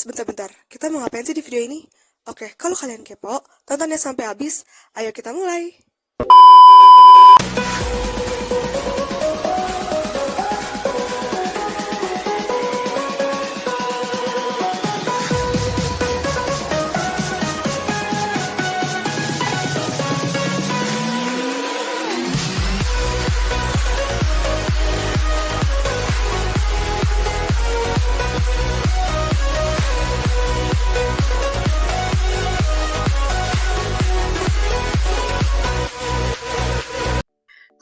bentar-bentar. Kita mau ngapain sih di video ini? Oke, kalau kalian kepo, tontonnya sampai habis. Ayo kita mulai.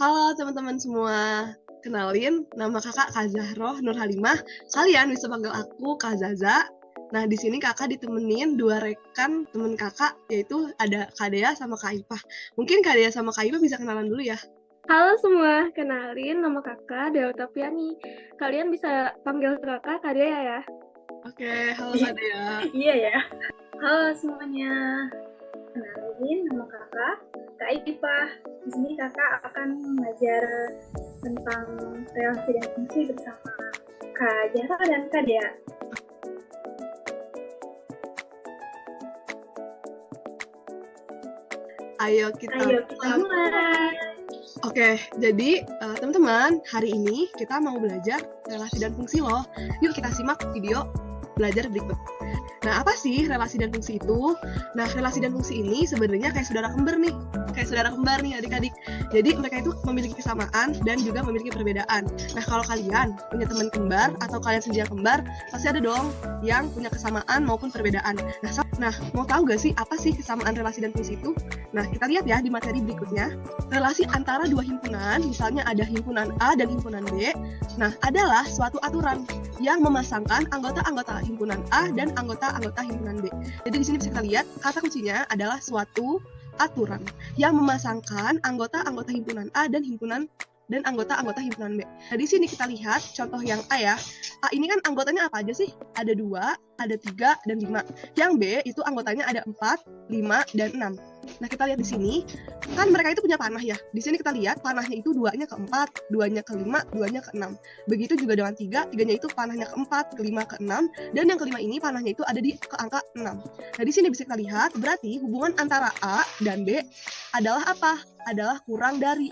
Halo teman-teman semua, kenalin nama kakak Kak Zahroh Nur Halimah. Kalian bisa panggil aku Kak Zaza. Nah di sini kakak ditemenin dua rekan teman kakak, yaitu ada Kak Dea sama Kak Ipah. Mungkin Kak Dea sama Kak Ipah bisa kenalan dulu ya. Halo semua, kenalin nama kakak Dea Utapiani. Kalian bisa panggil kakak Kak Dea ya. Oke, halo Kak Dea. Iya ya. Halo semuanya, kenalin nama kakak Kak Ipah. Di sini kakak akan mengajar tentang relasi dan fungsi bersama Kak Jara dan Kak Dea. Ayo kita mulai. Oke, jadi teman-teman, hari ini kita mau belajar relasi dan fungsi loh. Yuk kita simak video belajar berikut. Nah, apa sih relasi dan fungsi itu? Nah, relasi dan fungsi ini sebenarnya kayak saudara kembar nih adik-adik. Jadi mereka itu memiliki kesamaan dan juga memiliki perbedaan. Nah, kalau kalian punya teman kembar atau kalian sendiri kembar, pasti ada dong yang punya kesamaan maupun perbedaan. Nah, mau tahu gak sih apa sih kesamaan relasi dan fungsi itu? Nah, kita lihat ya di materi berikutnya. Relasi antara dua himpunan, misalnya ada himpunan A dan himpunan B, nah adalah suatu aturan yang memasangkan anggota-anggota himpunan A dan anggota-anggota himpunan B. Jadi di sini bisa kita lihat kata kuncinya adalah suatu aturan yang memasangkan anggota-anggota himpunan A dan anggota-anggota himpunan B. Nah, di sini kita lihat contoh yang A ya. A ini kan anggotanya apa aja sih? Ada 2, ada 3, dan 5. Yang B itu anggotanya ada 4, 5, dan 6. Nah, kita lihat di sini, kan mereka itu punya panah ya. Di sini kita lihat panahnya itu 2-nya ke 4, 2-nya ke 5, 2-nya ke 6. Begitu juga dengan 3, 3-nya itu panahnya ke 4, ke 5, ke 6, dan yang kelima ini panahnya itu ada di ke angka 6. Nah, di sini bisa kita lihat, berarti hubungan antara A dan B adalah apa? Adalah kurang dari.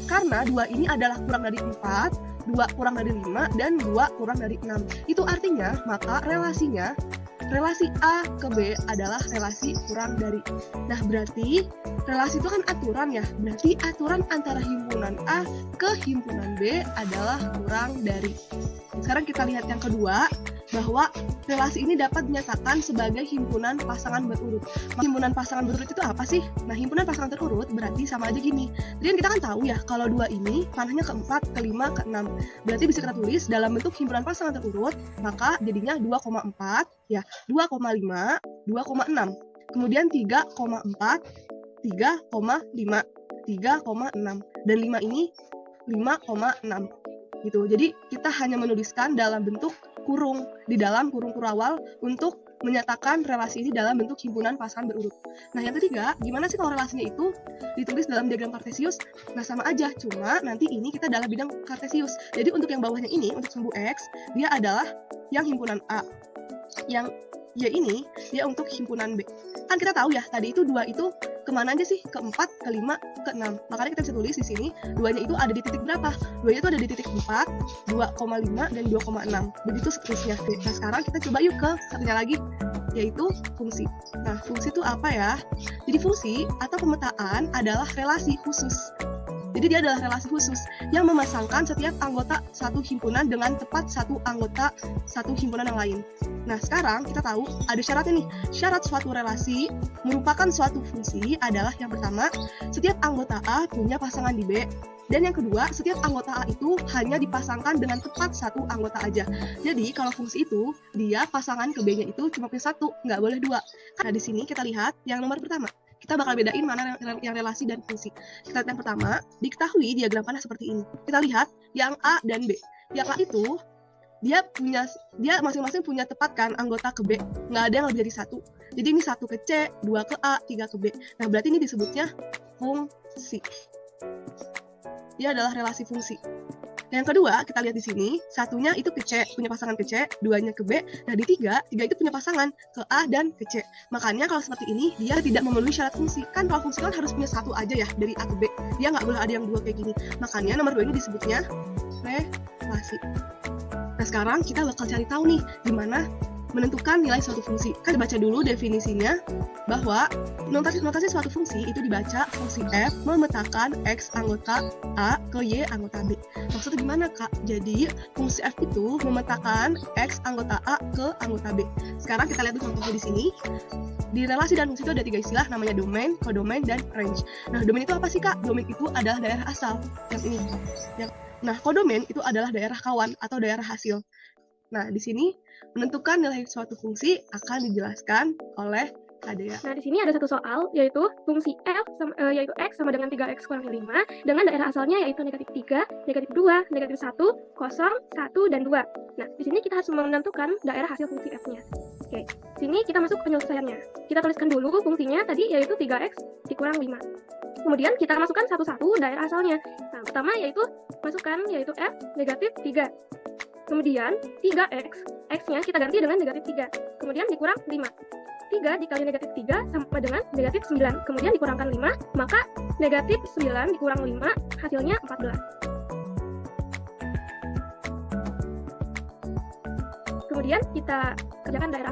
Karena 2 ini adalah kurang dari 4, 2 kurang dari 5, dan 2 kurang dari 6. Itu artinya, maka relasi A ke B adalah relasi kurang dari. Nah, berarti relasi itu kan aturan ya. Berarti aturan antara himpunan A ke himpunan B adalah kurang dari. Sekarang kita lihat yang kedua, bahwa relasi ini dapat dinyatakan sebagai himpunan pasangan berurut. Himpunan pasangan berurut itu apa sih? Nah, himpunan pasangan terurut berarti sama aja gini. Jadi kita kan tahu ya, kalau 2 ini panahnya ke 4, ke 5, ke 6. Berarti bisa kita tulis dalam bentuk himpunan pasangan terurut, maka jadinya 2,4, ya, 2,5, 2,6. Kemudian 3,4, 3,5, 3,6. Dan 5 ini 5,6. Gitu. Jadi kita hanya menuliskan dalam bentuk kurung di dalam kurung kurawal untuk menyatakan relasi ini dalam bentuk himpunan pasangan berurut. Nah, yang ketiga, gimana sih kalau relasinya itu ditulis dalam diagram Kartesius? Nah, sama aja, cuma nanti ini kita dalam bidang Kartesius. Jadi untuk yang bawahnya ini, untuk sumbu X, dia adalah yang himpunan A. Yang Y ini, dia untuk himpunan B. Kan kita tahu ya, tadi itu 2 itu kemana aja sih? Ke 4, ke 5, ke 6. Makanya kita bisa tulis di sini, 2-nya itu ada di titik berapa? 2-nya itu ada di titik 4, 2,5, dan 2,6. Begitu seterusnya. Nah, sekarang kita coba yuk ke satunya lagi, yaitu fungsi. Nah, fungsi itu apa ya? Jadi fungsi atau pemetaan adalah relasi khusus. Jadi dia adalah relasi khusus yang memasangkan setiap anggota satu himpunan dengan tepat satu anggota satu himpunan yang lain. Nah, sekarang kita tahu ada syaratnya nih. Syarat suatu relasi merupakan suatu fungsi adalah yang pertama, setiap anggota A punya pasangan di B. Dan yang kedua, setiap anggota A itu hanya dipasangkan dengan tepat satu anggota aja. Jadi kalau fungsi itu, dia pasangan ke B-nya itu cuma punya satu, nggak boleh 2. Nah, di sini kita lihat yang nomor pertama. Kita bakal bedain mana yang relasi dan fungsi. Kita lihat yang pertama, diketahui diagram panah seperti ini. Kita lihat yang A dan B. Yang A itu dia masing-masing punya tepat kan anggota ke B, nggak ada yang lebih dari 1. Jadi ini 1 ke C, 2 ke A, 3 ke B. Nah, berarti ini disebutnya fungsi. Dia adalah relasi fungsi. Yang kedua, kita lihat di sini, satunya itu ke C, punya pasangan ke C, duanya ke B. Nah, di tiga itu punya pasangan ke A dan ke C. Makanya kalau seperti ini, dia tidak memenuhi syarat fungsi. Kan kalau fungsi kan harus punya satu aja ya, dari A ke B. Dia nggak boleh ada yang dua kayak gini. Makanya nomor 2 ini disebutnya relasi. Nah, sekarang kita bakal cari tahu nih, gimana menentukan nilai suatu fungsi. Kan baca dulu definisinya, bahwa notasi suatu fungsi itu dibaca fungsi f memetakan x anggota A ke y anggota B. Maksudnya gimana, Kak? Jadi, fungsi f itu memetakan x anggota A ke anggota B. Sekarang kita lihat dulu contohnya di sini. Di relasi dan fungsi itu ada 3 istilah, namanya domain, kodomain, dan range. Nah, domain itu apa sih, Kak? Domain itu adalah daerah asal. Yang ini. Nah, kodomain itu adalah daerah kawan atau daerah hasil. Nah, di sini menentukan nilai suatu fungsi akan dijelaskan oleh Kadea. Nah, di sini ada satu soal, yaitu fungsi f yaitu x sama dengan 3x kurang 5 dengan daerah asalnya yaitu negatif 3, negatif 2, negatif 1, 0, 1, dan 2. Nah, di sini kita harus menentukan daerah hasil fungsi f-nya. Oke, sini kita masuk penyelesaiannya. Kita tuliskan dulu fungsinya tadi yaitu 3x dikurang 5. Kemudian kita masukkan satu-satu daerah asalnya. Nah, pertama yaitu masukkan yaitu f negatif 3. Kemudian 3x, x-nya kita ganti dengan negatif 3. Kemudian dikurang 5. 3 dikali negatif 3 sama dengan negatif 9. Kemudian dikurangkan 5, maka negatif 9 dikurang 5, hasilnya 14. Kemudian kita kerjakan daerah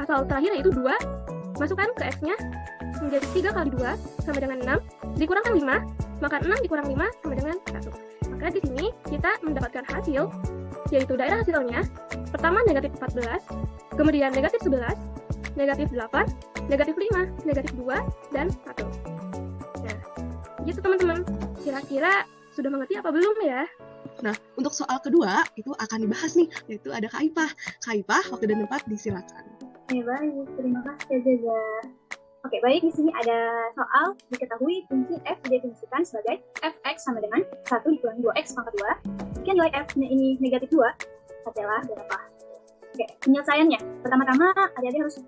asal terakhir yaitu 2. Masukkan ke x-nya menjadi 3 kali 2 sama dengan 6. Dikurangkan 5, maka 6 dikurang 5 sama dengan 1. Maka di sini kita mendapatkan hasil, yaitu daerah hasilnya, pertama negatif 14, kemudian negatif 11, negatif 8, negatif 5, negatif 2, dan 1. Nah, gitu teman-teman. Kira-kira sudah mengerti apa belum ya? Nah, untuk soal kedua, itu akan dibahas nih, yaitu ada Kak Aifah. Kak Aifah, waktu dan tempat disilakan. Oke, baik. Terima kasih, Jaza. Oke, baik. Di sini ada soal diketahui fungsi f didefinisikan sebagai fx sama dengan 1 dikurangi 2x pangkat 2. Jika nilai f-nya ini negatif 2, adalah berapa? Oke, penyelesaiannya. Pertama-tama, adik-adik harus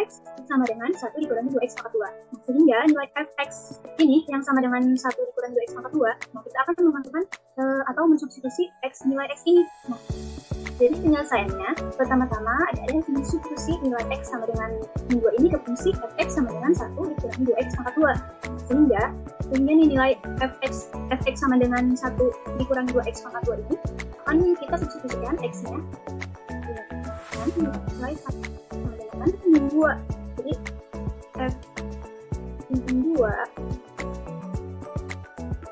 x sama dengan 1 dikurangi 2x pangkat 2. Nah, sehingga nilai fx ini yang sama dengan 1 dikurangi 2x pangkat 2, nah kita akan memasukkan atau mensubstitusi nilai x ini. Nah, jadi penyelesaiannya, pertama-tama adik-adik harus mensubstitusi nilai x sama dengan 2 ini ke fungsi fx sama dengan 1 dikurangi 2x pangkat 2. Sehingga nih nilai fx sama dengan 1 dikurangi 2x pangkat 2 ini akan kita substitusikan x-nya dengan nilai 1 sama dengan min 2. Jadi f min 2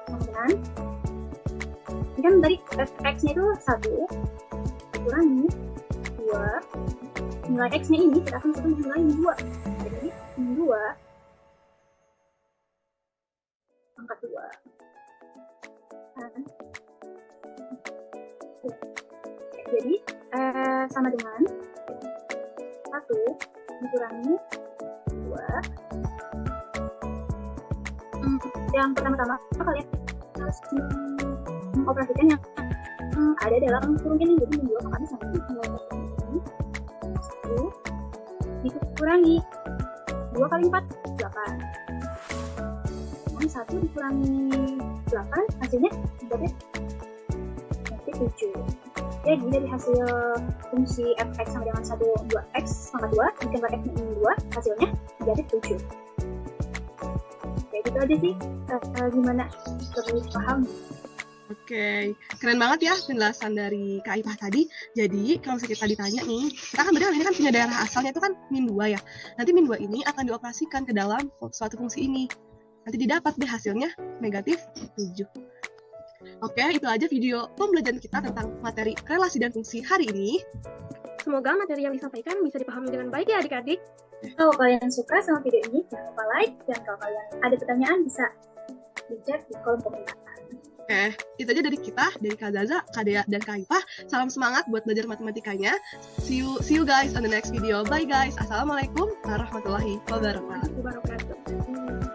sama dengan, ini kan tadi fx-nya itu 1 kurangi 2, nilai x-nya ini kita akan masukkan nilai min 2. Jadi min 2 pangkat 2 jadi sama dengan 1 dikurangi 2. Yang pertama-tama kalian harus mengoperasikan yang ada dalam kurung ini. Jadi min 2 akan sama dengan nilai ini 1 dikurangi 2 kali 4, 8. Dan 1 dikurangi 8 hasilnya negatif 7. Jadi dari hasil fungsi fx sama dengan 1, 2x pangkat 2 ditambah x min 2 hasilnya negatif 7. Oke, gitu aja sih. Gimana? Lebih paham? Oke, keren banget ya penjelasan dari Kak Aifah tadi. Jadi, kalau misalnya kita ditanya nih, kita kan berarti ini kan punya daerah asalnya itu kan min 2 ya. Nanti min 2 ini akan dioperasikan ke dalam suatu fungsi ini. Nanti didapat deh hasilnya negatif 7. Oke, itu aja video pembelajaran kita tentang materi relasi dan fungsi hari ini. Semoga materi yang disampaikan bisa dipahami dengan baik ya adik-adik. Kalau kalian suka sama video ini, jangan lupa like. Dan kalau kalian ada pertanyaan, bisa di-chat di kolom komentar. Oke, itu aja dari kita, dari Kak Zaza, Kak Dea, dan Kak Aifah. Salam semangat buat belajar matematikanya. See you guys on the next video. Bye guys. Assalamualaikum warahmatullahi wabarakatuh. Wabarakatuh.